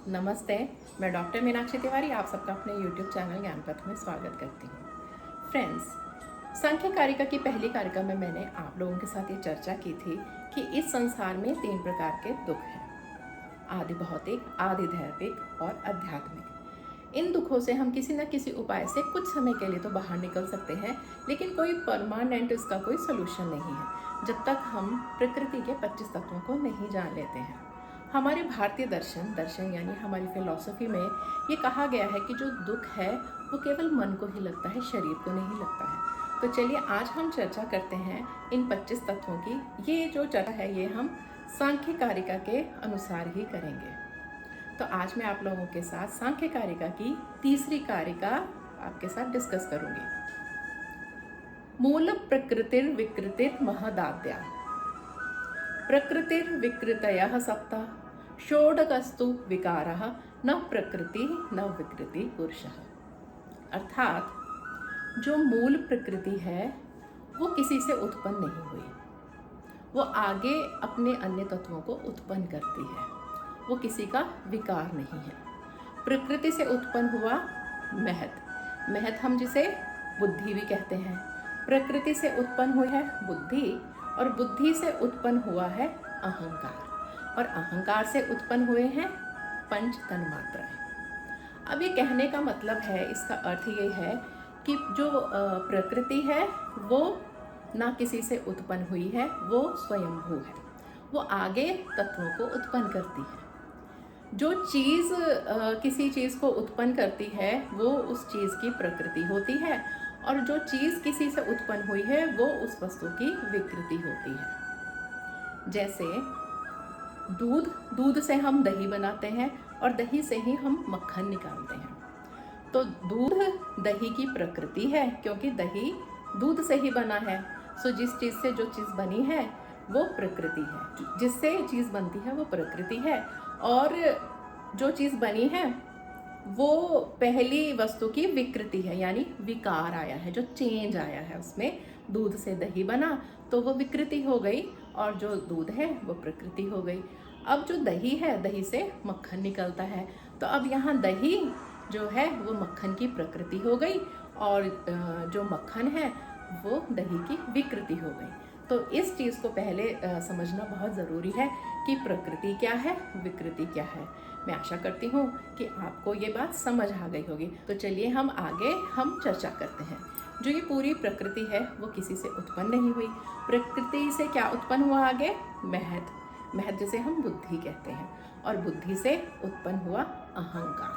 नमस्ते। मैं डॉक्टर मीनाक्षी तिवारी आप सबका अपने YouTube चैनल ज्ञानपथ में स्वागत करती हूँ। फ्रेंड्स, सांख्य कारिका की पहली कारिका में मैंने आप लोगों के साथ ये चर्चा की थी कि इस संसार में 3 प्रकार के दुख हैं, आदि भौतिक, आदि दैविक और आध्यात्मिक। इन दुखों से हम किसी न किसी उपाय से कुछ समय के लिए तो बाहर निकल सकते हैं, लेकिन कोई परमानेंट इसका कोई सोल्यूशन नहीं है जब तक हम प्रकृति के 25 तत्वों को नहीं जान लेते हैं। हमारे भारतीय दर्शन यानी हमारी फिलॉसफी में ये कहा गया है कि जो दुख है वो केवल मन को ही लगता है, शरीर को नहीं लगता है। तो चलिए आज हम चर्चा करते हैं इन 25 तत्वों की। ये जो चर्चा है ये हम सांख्य कारिका के अनुसार ही करेंगे। तो आज मैं आप लोगों के साथ सांख्य कारिका की तीसरी कारिका आपके साथ डिस्कस करूंगी। मूल प्रकृतिर विकृतिर महदाद्या प्रकृतिर्विकृतयः सप्त षोडशस्तु विकारः न प्रकृति न विकृति पुरुषः। अर्थात जो मूल प्रकृति है वो किसी से उत्पन्न नहीं हुई, वो आगे अपने अन्य तत्वों को उत्पन्न करती है, वो किसी का विकार नहीं है। प्रकृति से उत्पन्न हुआ महत हम जिसे बुद्धि भी कहते हैं, प्रकृति से उत्पन्न हुई है बुद्धि, और बुद्धि से उत्पन्न हुआ है अहंकार, और अहंकार से उत्पन्न हुए हैं पंच तन्मात्राएं। अब ये कहने का मतलब है, इसका अर्थ ये है कि जो प्रकृति है वो ना किसी से उत्पन्न हुई है, वो स्वयंभू है, वो आगे तत्वों को उत्पन्न करती है। जो चीज़ किसी चीज़ को उत्पन्न करती है वो उस चीज़ की प्रकृति होती है, और जो चीज़ किसी से उत्पन्न हुई है वो उस वस्तु की विकृति होती है। जैसे दूध से हम दही बनाते हैं और दही से ही हम मक्खन निकालते हैं। तो दूध दही की प्रकृति है, क्योंकि दही दूध से ही बना है। सो जिस चीज़ से जो चीज़ बनी है वो प्रकृति है, जिससे चीज़ बनती है वो प्रकृति है, और जो चीज़ बनी है वो पहली वस्तु की विकृति है, यानी विकार आया है, जो चेंज आया है उसमें। दूध से दही बना तो वो विकृति हो गई, और जो दूध है वो प्रकृति हो गई। अब जो दही है, दही से मक्खन निकलता है, तो अब यहाँ दही जो है वो मक्खन की प्रकृति हो गई, और जो मक्खन है वो दही की विकृति हो गई। तो इस चीज़ को पहले समझना बहुत ज़रूरी है कि प्रकृति क्या है, विकृति क्या है। मैं आशा करती हूँ कि आपको ये बात समझ आ गई होगी। तो चलिए हम आगे चर्चा करते हैं। जो ये पूरी प्रकृति है वो किसी से उत्पन्न नहीं हुई। प्रकृति से क्या उत्पन्न हुआ आगे? महत जिसे हम बुद्धि कहते हैं, और बुद्धि से उत्पन्न हुआ अहंकार,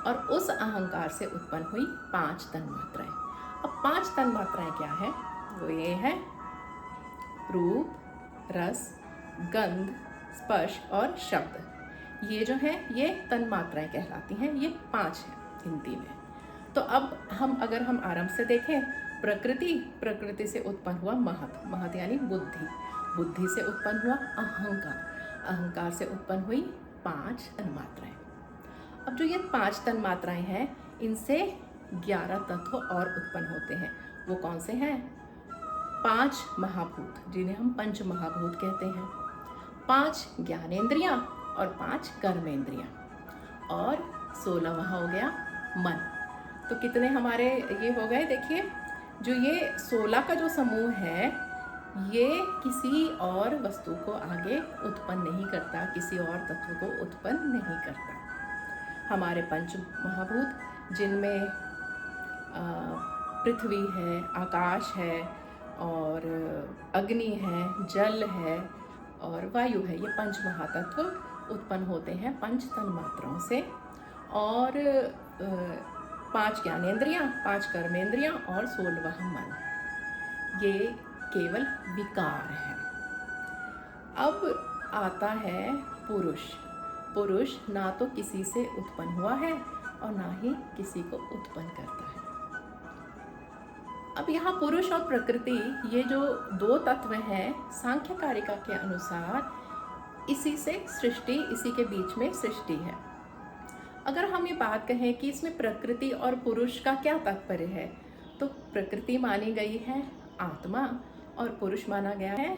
और उस अहंकार से उत्पन्न हुई 5 तन्मात्राएं। अब 5 तन्मात्राएं क्या है? वो ये है रूप, रस, गंध, स्पर्श और शब्द। ये जो है ये तन्मात्राएं कहलाती हैं। ये 5 हैं हिंदी में। तो अब अगर हम आरंभ से देखें, प्रकृति से उत्पन्न हुआ महत यानी बुद्धि से उत्पन्न हुआ अहंकार से उत्पन्न हुई 5 तन्मात्राएं। अब जो ये 5 तन्मात्राएं हैं, इनसे 11 तत्व और उत्पन्न होते हैं। वो कौन से हैं? 5 महाभूत, जिन्हें हम पंच महाभूत कहते हैं, 5 ज्ञानेंद्रियां और 5 कर्मेंद्रियां, और 16 वहाँ हो गया मन। तो कितने हमारे ये हो गए? देखिए, जो ये 16 का जो समूह है ये किसी और वस्तु को आगे उत्पन्न नहीं करता, किसी और तत्व को उत्पन्न नहीं करता। हमारे पंच महाभूत, जिनमें पृथ्वी है, आकाश है, और अग्नि है, जल है और वायु है, ये पंच महातत्व उत्पन्न होते हैं 5 तन्मात्राओं से। और 5 ज्ञानेंद्रियां, 5 कर्मेंद्रियां और 16वां मन, ये केवल विकार है। अब आता है पुरुष ना तो किसी से उत्पन्न हुआ है और ना ही किसी को उत्पन्न करता है। अब यहाँ पुरुष और प्रकृति, ये जो 2 तत्व हैं, सांख्य कारिका के अनुसार इसी के बीच में सृष्टि है। अगर हम ये बात कहें कि इसमें प्रकृति और पुरुष का क्या तात्पर्य है, तो प्रकृति मानी गई है आत्मा और पुरुष माना गया है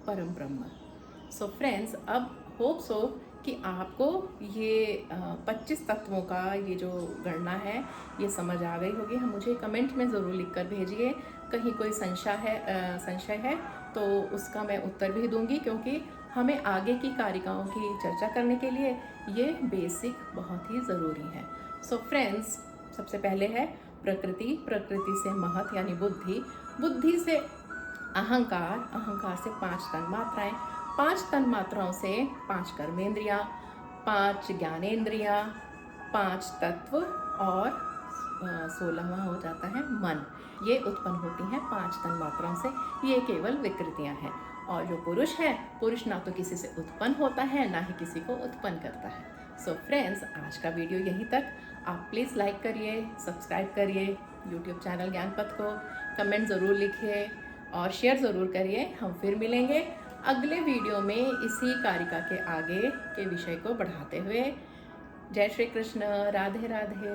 परम ब्रह्म। सो फ्रेंड्स, अब होप सो कि आपको ये 25 तत्वों का ये जो गणना है ये समझ आ गई होगी। हम मुझे कमेंट में ज़रूर लिख कर भेजिए। कहीं कोई संशय है तो उसका मैं उत्तर भी दूंगी, क्योंकि हमें आगे की कारिकाओं की चर्चा करने के लिए ये बेसिक बहुत ही ज़रूरी है। सो फ्रेंड्स, सबसे पहले है प्रकृति, प्रकृति से महत यानी बुद्धि, बुद्धि से अहंकार, अहंकार से 5 तन मात्राएं, 5 तन मात्राओं से 5 कर्मेंद्रियां, 5 ज्ञानेंद्रियां, 5 तत्व और 16वां हो जाता है मन। ये उत्पन्न होती हैं 5 तन मात्राओं से। ये केवल विकृतियां हैं। और जो पुरुष है, पुरुष ना तो किसी से उत्पन्न होता है ना ही किसी को उत्पन्न करता है। सो फ्रेंड्स, आज का वीडियो यहीं तक। आप प्लीज़ लाइक करिए, सब्सक्राइब करिए यूट्यूब चैनल ज्ञानपथ को, कमेंट ज़रूर लिखिए और शेयर ज़रूर करिए। हम फिर मिलेंगे अगले वीडियो में इसी कारिका के आगे के विषय को बढ़ाते हुए। जय श्री कृष्ण, राधे राधे।